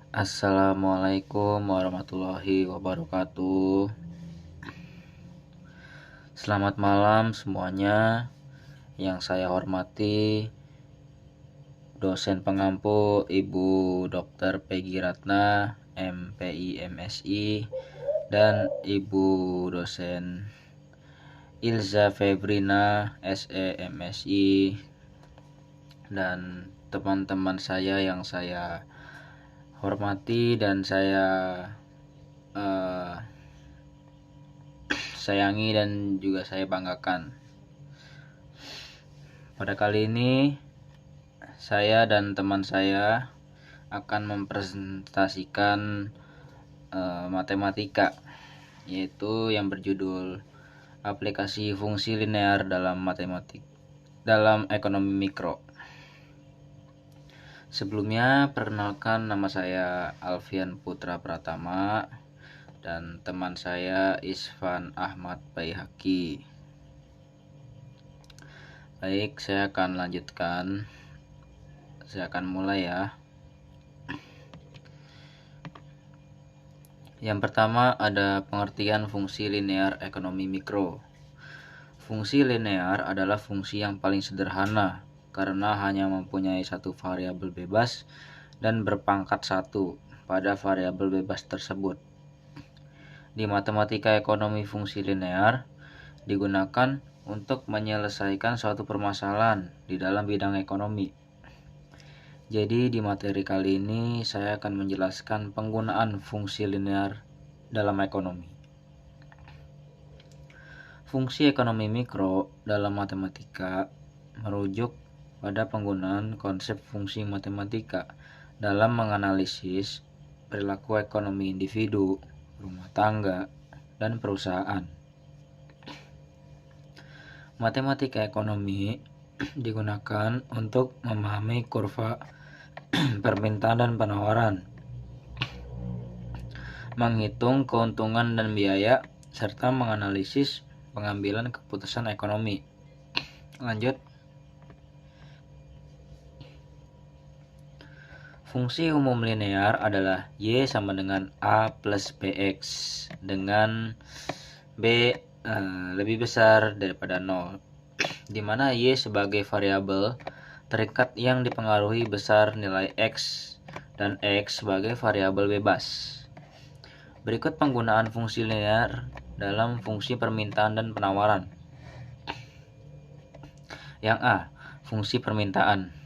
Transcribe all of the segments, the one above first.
Assalamualaikum warahmatullahi wabarakatuh. Selamat malam semuanya. Yang saya hormati dosen pengampu Ibu Dr. Peggy Ratna, MPI MSI, dan Ibu dosen Ilza Febrina, SE MSI, dan teman-teman saya yang saya hormati dan saya sayangi dan juga saya banggakan. Pada kali ini saya dan teman saya akan mempresentasikan matematika, yaitu yang berjudul aplikasi fungsi linear dalam ekonomi mikro. Sebelumnya, perkenalkan, nama saya Alfian Putra Pratama dan teman saya Isvan Ahmad Baihaqi. Baik, saya akan lanjutkan. Saya akan mulai ya. Yang pertama ada pengertian fungsi linear ekonomi mikro. Fungsi linear adalah fungsi yang paling sederhana karena hanya mempunyai satu variabel bebas dan berpangkat 1 pada variabel bebas tersebut. Di matematika ekonomi, fungsi linear digunakan untuk menyelesaikan suatu permasalahan di dalam bidang ekonomi. Jadi di materi kali ini saya akan menjelaskan penggunaan fungsi linear dalam ekonomi. Fungsi ekonomi mikro dalam matematika merujuk pada penggunaan konsep fungsi matematika dalam menganalisis perilaku ekonomi individu, rumah tangga, dan perusahaan. Matematika ekonomi digunakan untuk memahami kurva permintaan dan penawaran, menghitung keuntungan dan biaya, serta menganalisis pengambilan keputusan ekonomi. Lanjut. Fungsi umum linear adalah Y sama dengan A plus BX dengan B lebih besar daripada 0, di mana Y sebagai variabel terikat yang dipengaruhi besar nilai X dan X sebagai variabel bebas. Berikut penggunaan fungsi linear dalam fungsi permintaan dan penawaran. Yang A, fungsi permintaan.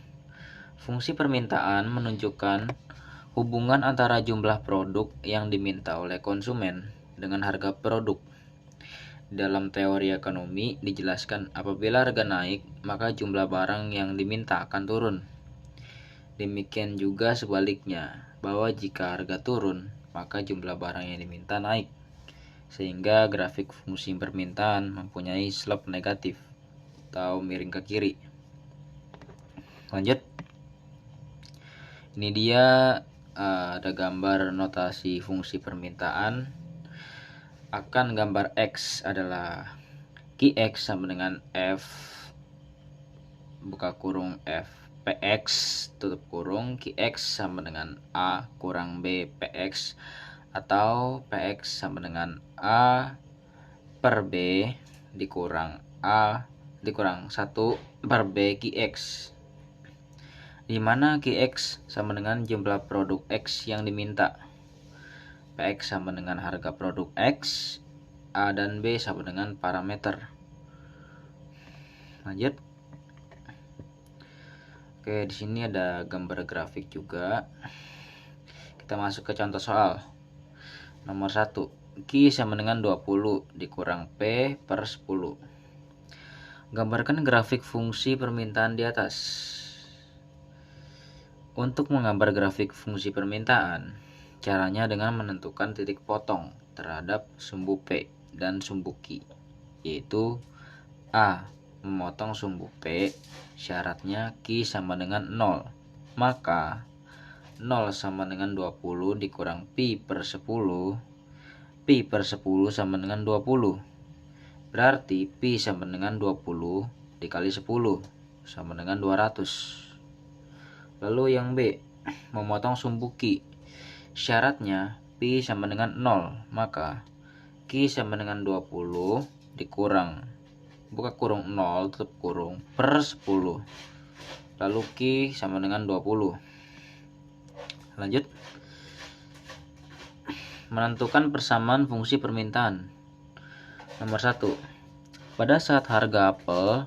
Fungsi permintaan menunjukkan hubungan antara jumlah produk yang diminta oleh konsumen dengan harga produk. Dalam teori ekonomi dijelaskan apabila harga naik, maka jumlah barang yang diminta akan turun. Demikian juga sebaliknya, bahwa jika harga turun, maka jumlah barang yang diminta naik. Sehingga grafik fungsi permintaan mempunyai slope negatif atau miring ke kiri. Lanjut. Ini dia ada gambar notasi fungsi permintaan. Akan gambar X adalah Qx sama dengan F buka kurung F PX tutup kurung, Qx sama dengan A kurang B PX, atau PX sama dengan A per B dikurang A dikurang 1 per B Qx, di mana Qx sama dengan jumlah produk X yang diminta, PX sama dengan harga produk X, A dan B sama dengan parameter. Lanjut. Oke, di sini ada gambar grafik juga. Kita masuk ke contoh soal. Nomor 1. Q sama dengan 20 dikurang P per 10. Gambarkan grafik fungsi permintaan di atas. Untuk menggambar grafik fungsi permintaan, caranya dengan menentukan titik potong terhadap sumbu P dan sumbu Q, yaitu A. Memotong sumbu P, syaratnya Q sama dengan 0, maka 0 sama dengan 20 dikurang Pi per 10, Pi per 10 sama dengan 20, berarti Pi sama dengan 20 dikali 10 sama dengan 200. Lalu yang B, memotong sumbu Q, Syaratnya Pi sama dengan 0, maka Q sama dengan 20 dikurang, buka kurung 0, tutup kurung, per 10. Lalu Q sama dengan 20. Lanjut. Menentukan persamaan fungsi permintaan. Nomor 1. Pada saat harga apel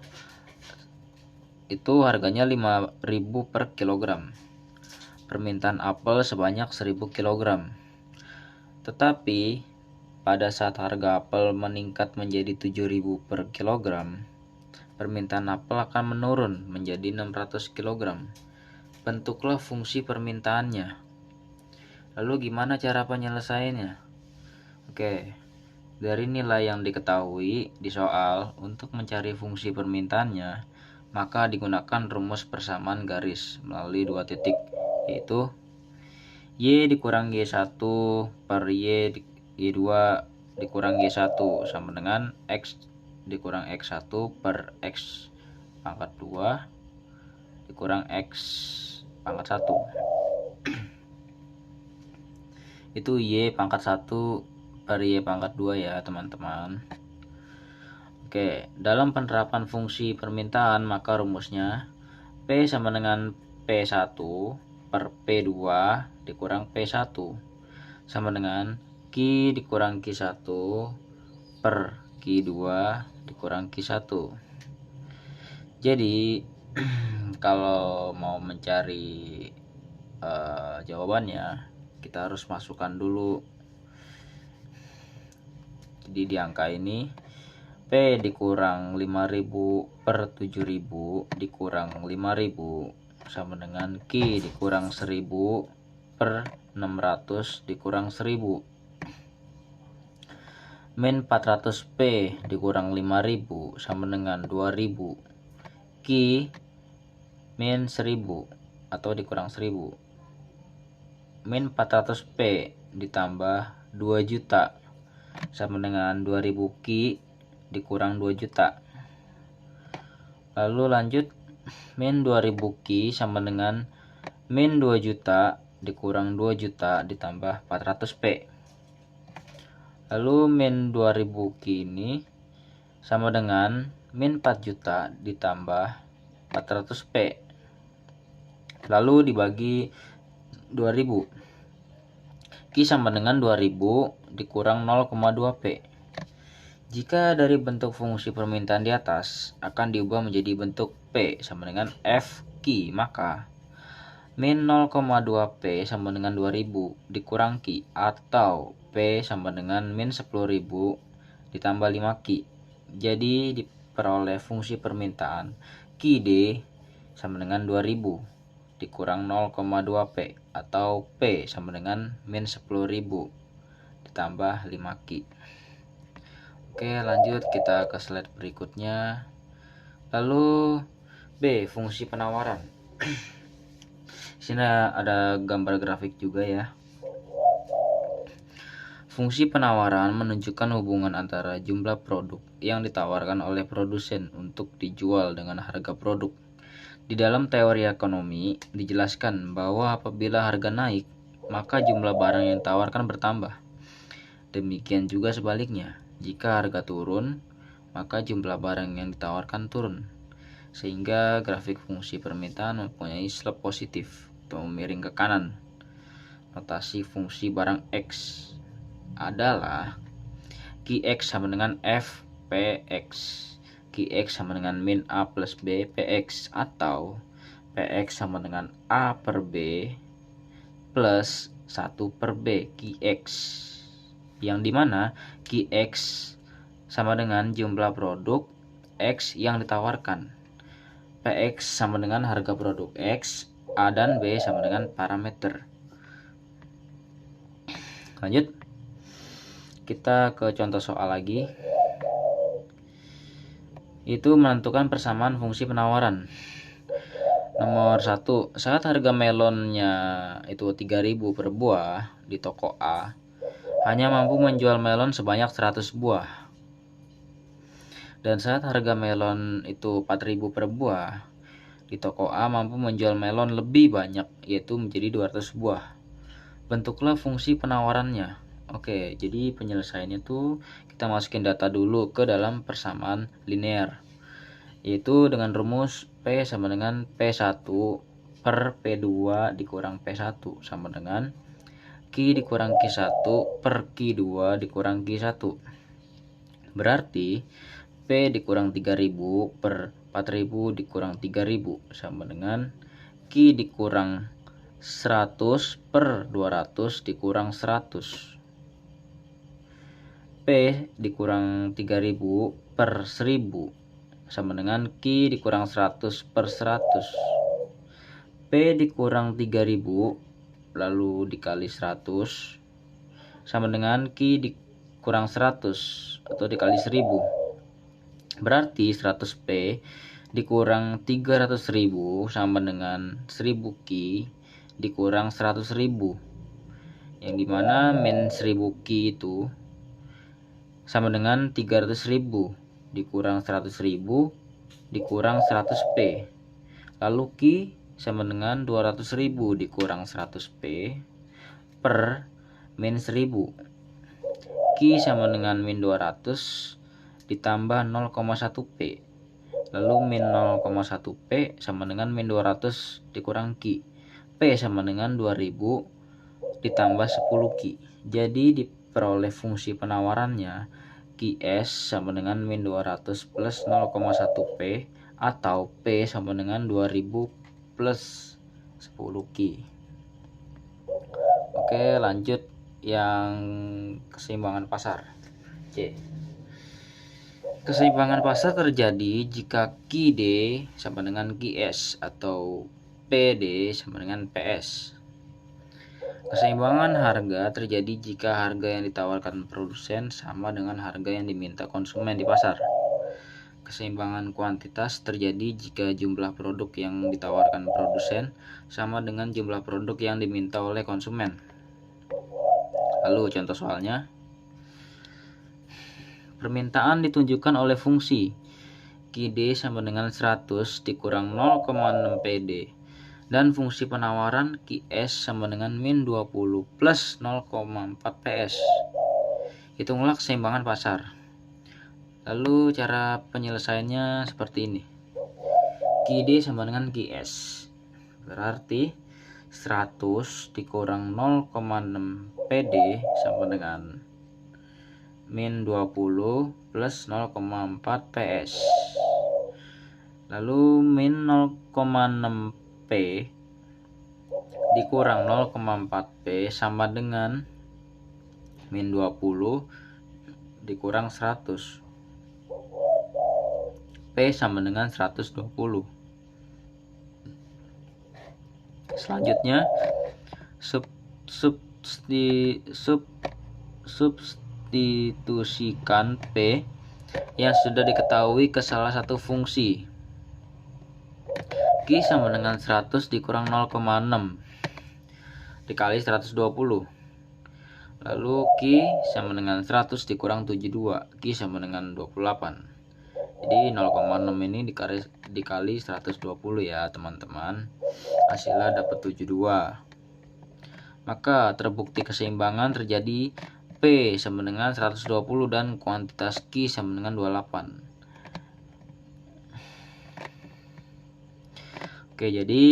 itu harganya 5.000 per kilogram. Permintaan apel sebanyak 1.000 kilogram. Tetapi pada saat harga apel meningkat menjadi 7.000 per kilogram, permintaan apel akan menurun menjadi 600 kilogram. Bentuklah fungsi permintaannya. Lalu gimana cara penyelesaiannya? Oke, dari nilai yang diketahui di soal, untuk mencari fungsi permintaannya, maka digunakan rumus persamaan garis melalui 2 titik, yaitu Y dikurang Y1 per Y2 dikurang Y1 sama dengan X dikurang X1 per X pangkat 2 dikurang X pangkat 1. Itu Y pangkat 1 per Y pangkat 2 ya teman-teman. Oke, dalam penerapan fungsi permintaan maka rumusnya P sama dengan P1 per P2 dikurang P1 sama dengan Q dikurang Q1 per Q2 dikurang Q1. Jadi kalau mau mencari jawabannya, kita harus masukkan dulu. Jadi di angka ini P dikurang 5.000 per 7.000 dikurang 5.000 sama dengan Q dikurang 1.000 per 600 dikurang 1.000 min 400 P dikurang 5.000 sama dengan 2.000 Q min 1.000 atau dikurang 1.000 min 400 P ditambah 2 juta sama dengan 2000 Q dikurang 2 juta. Lalu lanjut, min 2000 Q sama dengan min 2 juta dikurang 2 juta ditambah 400 P. Lalu min 2000 Q ini sama dengan min 4 juta ditambah 400 P. Lalu dibagi 2000. Q sama dengan 2000 dikurang 0,2 P. Jika dari bentuk fungsi permintaan di atas akan diubah menjadi bentuk P sama dengan F Q, maka min 0,2 P sama dengan 2000 dikurang Q atau P sama dengan min 10.000 ditambah 5 Q. Jadi diperoleh fungsi permintaan QD sama dengan 2000 dikurang 0,2 P atau P sama dengan min 10.000 ditambah 5 Q. Oke, lanjut kita ke slide berikutnya. Lalu B, fungsi penawaran. Sini ada gambar grafik juga ya. Fungsi penawaran menunjukkan hubungan antara jumlah produk yang ditawarkan oleh produsen untuk dijual dengan harga produk. Di dalam teori ekonomi dijelaskan bahwa apabila harga naik, maka jumlah barang yang ditawarkan bertambah. Demikian juga sebaliknya, jika harga turun, maka jumlah barang yang ditawarkan turun. Sehingga grafik fungsi permintaan mempunyai slope positif atau miring ke kanan. Notasi fungsi barang X adalah Qx sama dengan F Px. Qx sama dengan min A plus B Px atau Px sama dengan A per B plus 1 per B Qx, yang dimana Qx sama dengan jumlah produk X yang ditawarkan, Px sama dengan harga produk X, A dan B sama dengan parameter. Lanjut, kita ke contoh soal lagi. Itu menentukan persamaan fungsi penawaran. Nomor 1, saat harga melonnya itu 3.000 per buah di toko A, hanya mampu menjual melon sebanyak 100 buah. Dan saat harga melon itu 4.000 per buah, di toko A mampu menjual melon lebih banyak, yaitu menjadi 200 buah. bentuklah fungsi penawarannya. Oke, jadi penyelesaiannya tuh kita masukin data dulu ke dalam persamaan linear, yaitu dengan rumus P sama dengan P1 per P2 dikurang P1 sama dengan Q dikurang Q1 per Q2 dikurang Q1. Berarti P dikurang 3000 per 4000 dikurang 3000 sama dengan Q dikurang 100 per 200 dikurang 100. P dikurang 3000 per 1000 sama dengan Q dikurang 100 per 100. P dikurang 3000 lalu dikali 100 sama dengan Q dikurang 100 atau dikali 1000. Berarti 100P dikurang 300.000 sama dengan 1000 Q dikurang 100.000, yang dimana min 1000 Q itu sama dengan 300.000 dikurang 100.000 dikurang 100P, lalu Q sama dengan 200.000 dikurang 100P per min 1000. Q sama dengan min 200 ditambah 0,1P, lalu min 0,1P sama dengan min 200 dikurang Q. P sama dengan 2000 ditambah 10 Q. Jadi diperoleh fungsi penawarannya Qs sama dengan min 200 plus 0,1P atau P sama dengan 2000 plus 10 Q. Oke, lanjut yang keseimbangan pasar. C. Keseimbangan pasar terjadi jika QD sama dengan QS atau PD sama dengan PS. Keseimbangan harga terjadi jika harga yang ditawarkan produsen sama dengan harga yang diminta konsumen di pasar. Keseimbangan kuantitas terjadi jika jumlah produk yang ditawarkan produsen sama dengan jumlah produk yang diminta oleh konsumen. Lalu contoh soalnya, permintaan ditunjukkan oleh fungsi QD sama dengan 100 dikurang 0,6 PD dan fungsi penawaran QS sama dengan min 20 plus 0,4 PS. Hitunglah keseimbangan pasar. Lalu cara penyelesaiannya seperti ini. QD sama dengan QS. Berarti 100 dikurang 0,6 PD sama dengan min 20 plus 0,4 PS. Lalu min 0,6 P dikurang 0,4 P sama dengan min 20 dikurang 100. P sama dengan 120. Selanjutnya substitusikan P yang sudah diketahui ke salah satu fungsi. Q sama dengan 100 dikurang 0,6 dikali 120. Lalu Q sama dengan 100 dikurang 72. Q sama dengan 28. Jadi 0,6 ini dikali 120 ya teman-teman. Hasilnya dapat 72. Maka terbukti keseimbangan terjadi P sama dengan 120 dan kuantitas Q sama dengan 28. Oke, jadi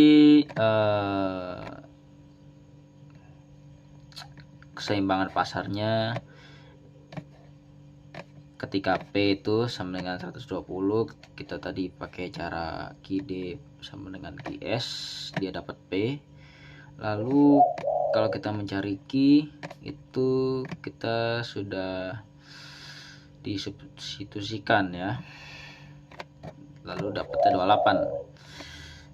keseimbangan pasarnya ketika P itu sama dengan 120, kita tadi pakai cara QD sama dengan QS, dia dapat P. Lalu kalau kita mencari Q itu kita sudah disubstitusikan ya, lalu dapatnya 28.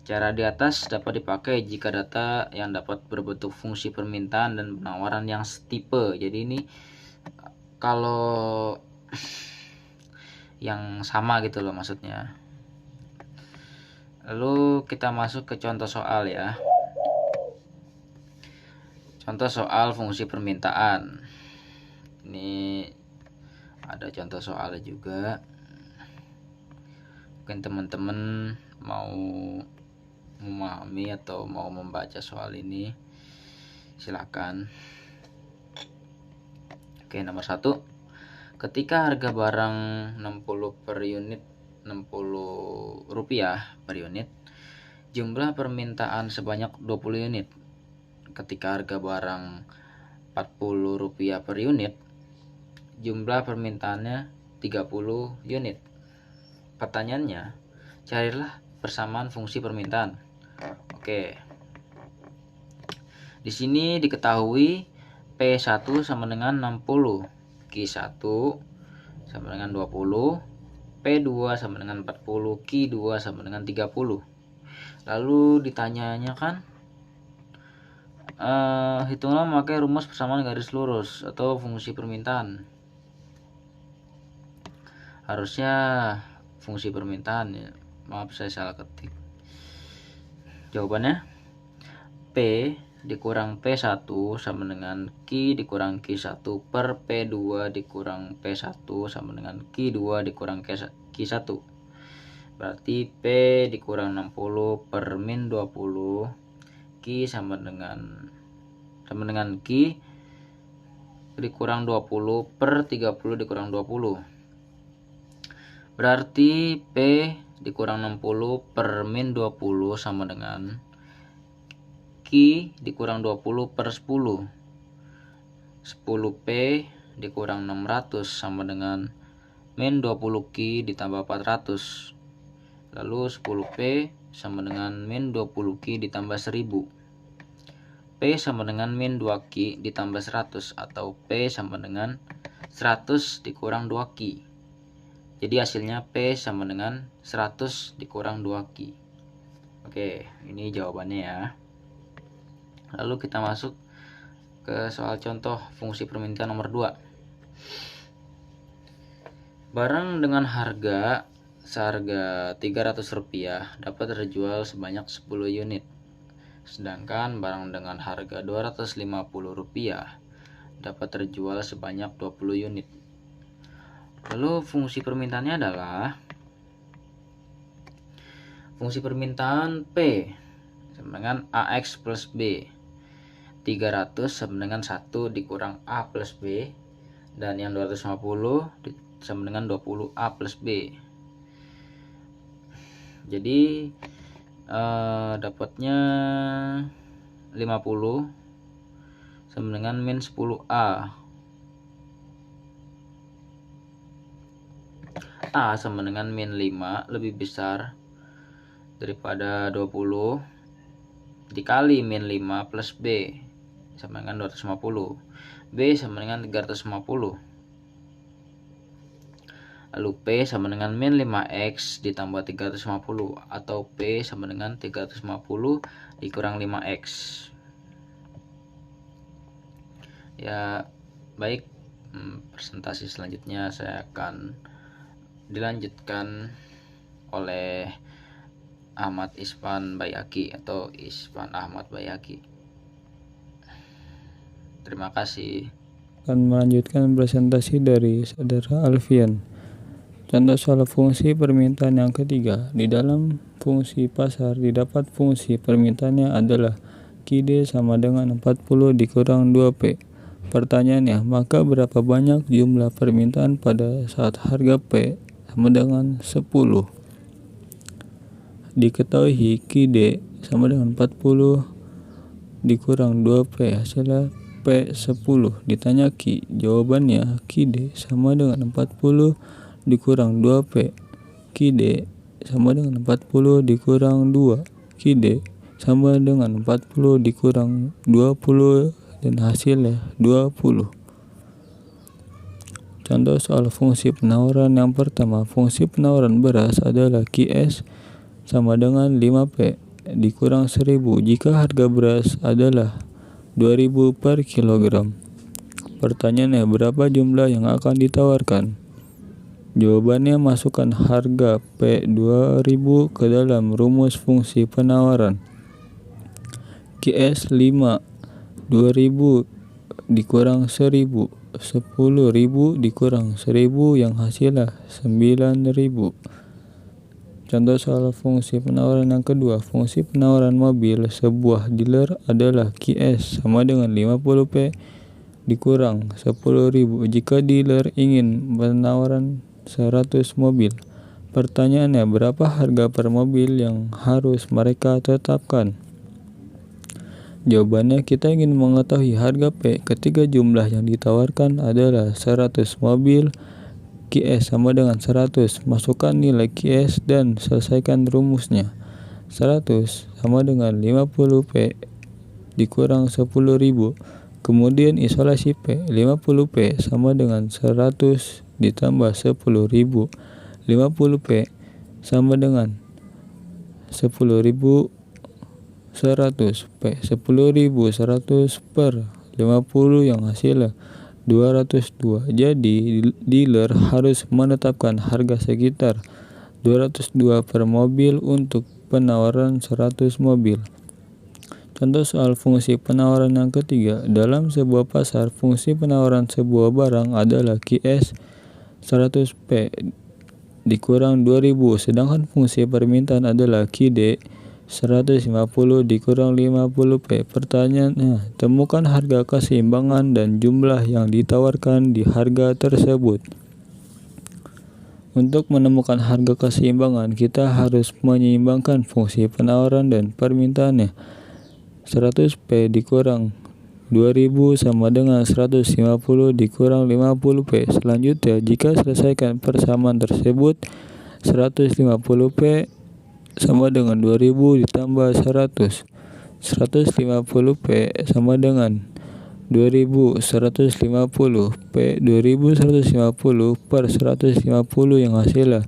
Cara di atas dapat dipakai jika data yang dapat berbentuk fungsi permintaan dan penawaran yang setipe. Jadi ini kalau yang sama gitu loh maksudnya. Lalu kita masuk ke contoh soal ya. Contoh soal fungsi permintaan. Ini ada contoh soalnya juga. Mungkin teman-teman mau memahami atau mau membaca soal ini Silakan. Oke, nomor 1. Ketika harga barang 60 per unit, 60 rupiah per unit, jumlah permintaan sebanyak 20 unit. Ketika harga barang 40 rupiah per unit, jumlah permintaannya 30 unit. Pertanyaannya, carilah persamaan fungsi permintaan. Oke. Di sini diketahui P1 sama dengan 60, Q1 sama dengan 20, P2 sama dengan 40, Q2 sama dengan 30. Lalu ditanyanya kan, hitunglah memakai rumus persamaan garis lurus atau fungsi permintaan. Harusnya fungsi permintaan ya. Maaf, saya salah ketik. Jawabannya P dikurang P1 sama dengan Q dikurang Q1 per P2 dikurang P1 sama dengan Q2 dikurang Q1. Berarti P dikurang 60 per min 20, Q sama dengan Q dikurang 20 per 30 dikurang 20. Berarti P dikurang 60 per min 20 sama dengan Q dikurang 20 per 10. 10P dikurang 600 sama dengan min 20Q ditambah 400. Lalu 10P sama dengan min 20Q ditambah 1000. P sama dengan min 2Q ditambah 100 atau P sama dengan 100 dikurang 2Q. Jadi hasilnya P sama dengan 100 dikurang 2Q. Oke, ini jawabannya ya. Lalu kita masuk ke soal contoh fungsi permintaan nomor 2. Barang dengan harga seharga Rp300 dapat terjual sebanyak 10 unit. Sedangkan barang dengan harga Rp250 dapat terjual sebanyak 20 unit. Lalu fungsi permintaannya adalah fungsi permintaan P sama dengan AX plus B. 300 sama dengan 1 dikurang A plus B, dan yang 250 sama dengan 20A plus B. Jadi dapatnya 50 sama dengan min 10A. A sama dengan min 5 lebih besar daripada 20 dikali min 5 plus B sama dengan 250. B sama dengan 350. Lalu P sama dengan min 5X ditambah 350 atau P sama dengan 350 dikurang 5X. Ya, baik. Presentasi selanjutnya saya akan dilanjutkan oleh Ahmad Isfan Bayaki atau Isfan Ahmad Bayaki. Terima kasih. Akan melanjutkan presentasi dari Saudara Alfian. Contoh soal fungsi permintaan yang ketiga. Di dalam fungsi pasar didapat fungsi permintaannya adalah QD sama dengan 40 dikurang 2P. Pertanyaannya, maka berapa banyak jumlah permintaan pada saat harga P sama dengan 10? Diketahui QD sama dengan 40 dikurang 2P, hasilnya P10. Ditanya Q, jawabannya QD sama dengan 40 dikurang 2P. QD sama dengan 40 dikurang 2. QD sama dengan 40 dikurang 20 dan hasilnya 20. Contoh soal fungsi penawaran yang pertama. Fungsi penawaran beras adalah QS sama dengan 5P dikurang 1000 jika harga beras adalah 2000 per kilogram. Pertanyaannya, berapa jumlah yang akan ditawarkan? Jawabannya, masukkan harga P 2000 ke dalam rumus fungsi penawaran. QS 5, 2000 dikurang 1000, 10.000 dikurang 1000 yang hasilnya 9.000. Contoh soal fungsi penawaran yang kedua. Fungsi penawaran mobil sebuah dealer adalah QS sama dengan 50P dikurang 10.000 jika dealer ingin penawaran 100 mobil. Pertanyaannya, berapa harga per mobil yang harus mereka tetapkan? Jawabannya, kita ingin mengetahui harga P ketika jumlah yang ditawarkan adalah 100 mobil. QS sama dengan 100. Masukkan nilai QS dan selesaikan rumusnya. 100 sama dengan 50P dikurang 10.000. Kemudian isolasi P. 50P sama dengan 100 ditambah 10.000. 50P sama dengan 10.000 100. P 10.100 per 50 yang hasilnya 202. Jadi dealer harus menetapkan harga sekitar 202 per mobil untuk penawaran 100 mobil. Contoh soal fungsi penawaran yang ketiga. Dalam sebuah pasar, fungsi penawaran sebuah barang adalah QS 100P dikurang 2000, sedangkan fungsi permintaan adalah QD 150 dikurang 50P. Pertanyaannya, temukan harga keseimbangan dan jumlah yang ditawarkan di harga tersebut. Untuk menemukan harga keseimbangan, kita harus menyeimbangkan fungsi penawaran dan permintaannya. 100P dikurang 2000 sama dengan 150 dikurang 50P. Selanjutnya, jika selesaikan persamaan tersebut, 150P sama dengan 2000 ditambah 100. 150P sama dengan 2000. 150 P 2150 per 150 yang hasilnya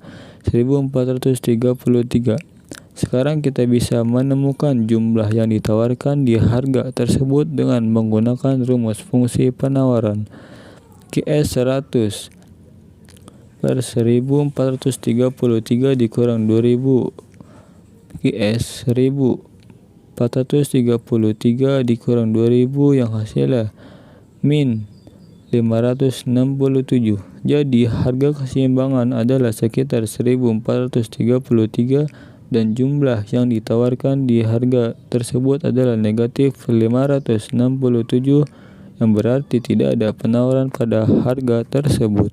1433. Sekarang kita bisa menemukan jumlah yang ditawarkan di harga tersebut dengan menggunakan rumus fungsi penawaran. QS 100 per 1433 dikurang 2000. QS 1433 dikurang 2000 yang hasilnya min 567. Jadi harga keseimbangan adalah sekitar 1433 dan jumlah yang ditawarkan di harga tersebut adalah negatif 567, yang berarti tidak ada penawaran pada harga tersebut.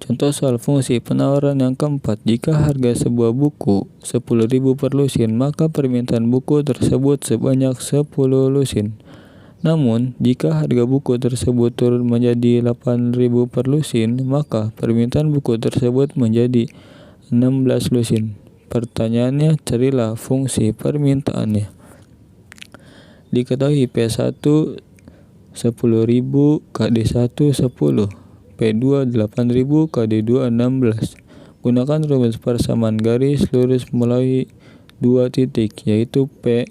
Contoh soal fungsi penawaran yang keempat. Jika harga sebuah buku 10.000 per lusin, maka permintaan buku tersebut sebanyak 10 lusin. Namun, jika harga buku tersebut turun menjadi 8.000 per lusin, maka permintaan buku tersebut menjadi 16 lusin. Pertanyaannya, carilah fungsi permintaannya. Diketahui P1 10.000, KD1 10, P2 8.000, KD2 16. Gunakan rumus persamaan garis lurus melalui dua titik, yaitu P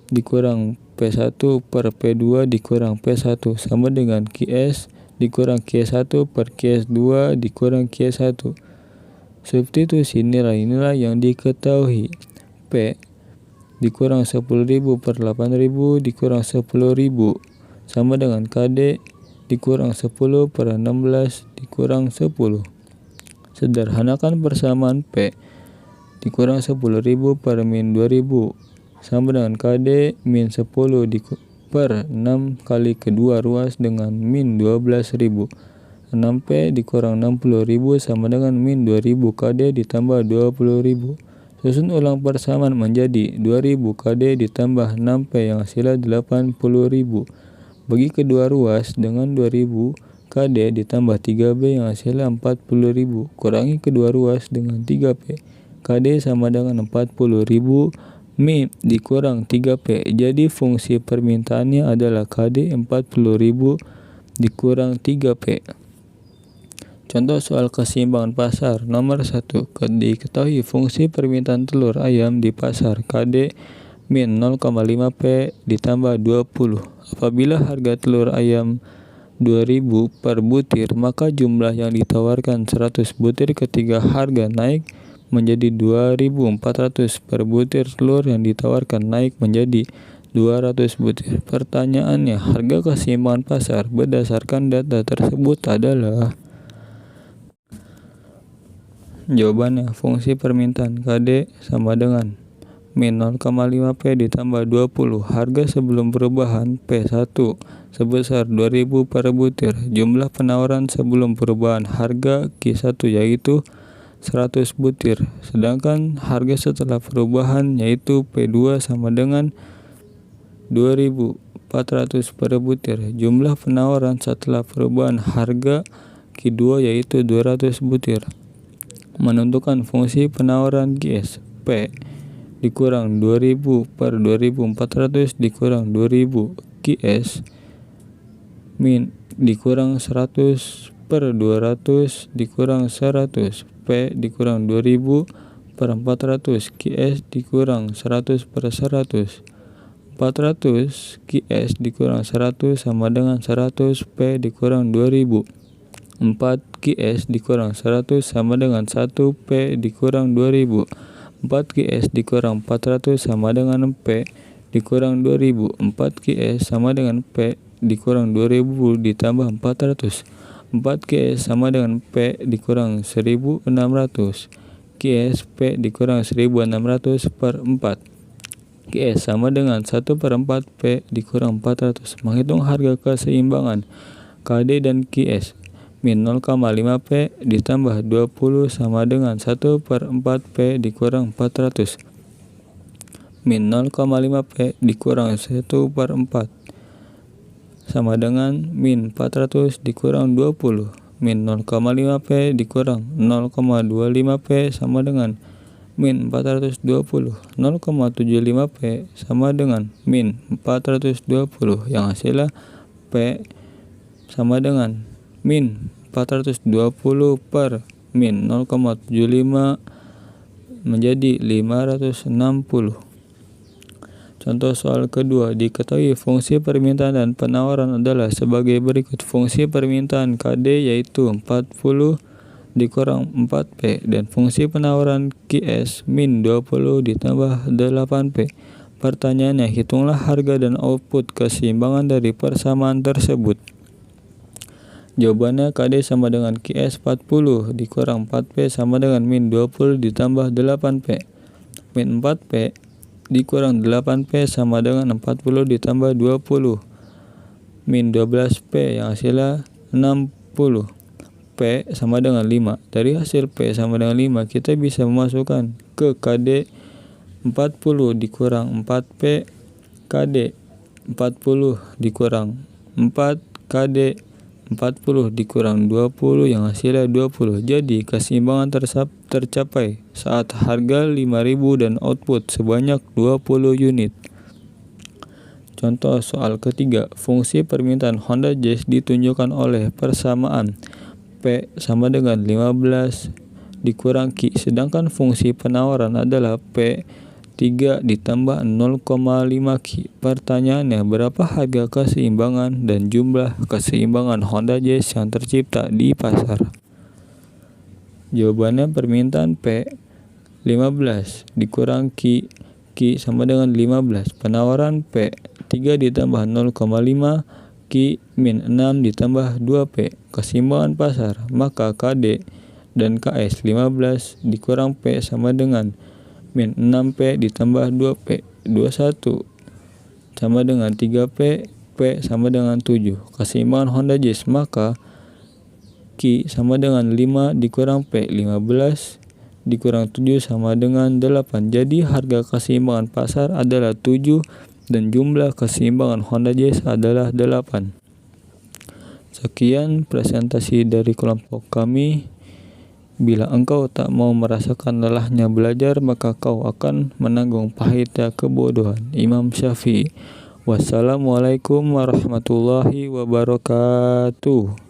dikurang P1 per P2 dikurang P1 sama dengan QS dikurang QS1 per QS2 dikurang QS1. Substitusi nilai-nilai yang diketahui. P dikurang 10.000 per 8.000 dikurang 10.000 sama dengan KD dikurang 10 per 16 dikurang 10. Sederhanakan persamaan P dikurang 10.000 per min 2.000 sama dengan KD min 10 per 6 kali kedua ruas dengan min 12.000. 6P dikurang 60.000 sama dengan min 2.000 KD ditambah 20.000. Susun ulang persamaan menjadi 2.000 KD ditambah 6P yang hasilnya 80.000. Bagi kedua ruas dengan 2.000 KD ditambah 3B yang hasilnya 40.000. Kurangi kedua ruas dengan 3P. KD sama dengan 40.000 Mi dikurang 3P. Jadi fungsi permintaannya adalah KD 40.000 dikurang 3P. Contoh soal keseimbangan pasar nomor 1. Diketahui fungsi permintaan telur ayam di pasar KD min 0,5P ditambah 20. Apabila harga telur ayam 2.000 per butir, maka jumlah yang ditawarkan 100 butir ketika harga naik menjadi 2.400 per butir telur yang ditawarkan naik menjadi 200 butir. Pertanyaannya, harga keseimbangan pasar berdasarkan data tersebut adalah Jawabannya, fungsi permintaan KD sama dengan min 0,5 P ditambah 20. Harga sebelum perubahan P1 sebesar 2000 per butir. Jumlah penawaran sebelum perubahan harga Q1 yaitu 100 butir. Sedangkan harga setelah perubahan yaitu P2 sama dengan 2400 per butir. Jumlah penawaran setelah perubahan harga Q2 yaitu 200 butir. Menentukan fungsi penawaran QS P dikurang 2000 per 2400 dikurang 2000 QS min dikurang 100 per 200 dikurang 100 P dikurang 2000 per 400 QS dikurang 100 per 100. 400 QS dikurang 100 sama dengan 100 P dikurang 2000. 4 QS dikurang 100 sama dengan 1 P dikurang 2000. 4 QS dikurang 400 sama dengan P dikurang 2000. 4 QS sama dengan P dikurang 2000 ditambah 400. 4 QS sama dengan P dikurang 1600. QS P dikurang 1600 per 4. QS sama dengan 1 per 4 P dikurang 400. Menghitung harga keseimbangan KD dan QS. Min 0,5 P ditambah 20 sama dengan 1 per 4 P dikurang 400. Min 0,5 P dikurang 1 per 4 sama dengan min 400 dikurang 20. Min 0,5 P dikurang 0,25 P sama dengan min 420. 0,75 P sama dengan min 420 yang hasilnya P sama dengan min 420 per min 0,75 menjadi 560. Contoh soal kedua, diketahui fungsi permintaan dan penawaran adalah sebagai berikut. Fungsi permintaan KD yaitu 40 dikurang 4P dan fungsi penawaran QS min 20 ditambah 8P. Pertanyaannya, hitunglah harga dan output keseimbangan dari persamaan tersebut. Jawabannya, KD sama dengan QS 40 dikurang 4P sama dengan min 20 ditambah 8P. Min 4P dikurang 8P sama dengan 40 ditambah 20 min 12P yang hasilnya 60. P sama dengan 5. Dari hasil P sama dengan 5 kita bisa memasukkan ke KD 40 dikurang 4P KD 40 dikurang 4 KD 40 dikurang 20 yang hasilnya 20. Jadi keseimbangan tercapai saat harga 5.000 dan output sebanyak 20 unit. Contoh soal ketiga, fungsi permintaan Honda Jazz ditunjukkan oleh persamaan P sama dengan 15 dikurang Q, sedangkan fungsi penawaran adalah P 3 ditambah 0,5 Q. Pertanyaannya, berapa harga keseimbangan dan jumlah keseimbangan Honda Jazz yang tercipta di pasar? Jawabannya, permintaan P 15 dikurang Q sama dengan 15. Penawaran P 3 ditambah 0,5 Q min 6 ditambah 2P. Keseimbangan pasar, maka KD dan KS 15 dikurang P sama dengan min 6P ditambah 2P 21 sama dengan 3P. P sama dengan 7. Keseimbangan Honda Jazz, maka Q sama dengan 5 dikurang P 15 dikurang 7 sama dengan 8. Jadi harga keseimbangan pasar adalah 7 dan jumlah keseimbangan Honda Jazz adalah 8. Sekian presentasi dari kelompok kami. Bila engkau tak mau merasakan lelahnya belajar, maka kau akan menanggung pahitnya kebodohan. Imam Syafi'i. Wassalamualaikum warahmatullahi wabarakatuh.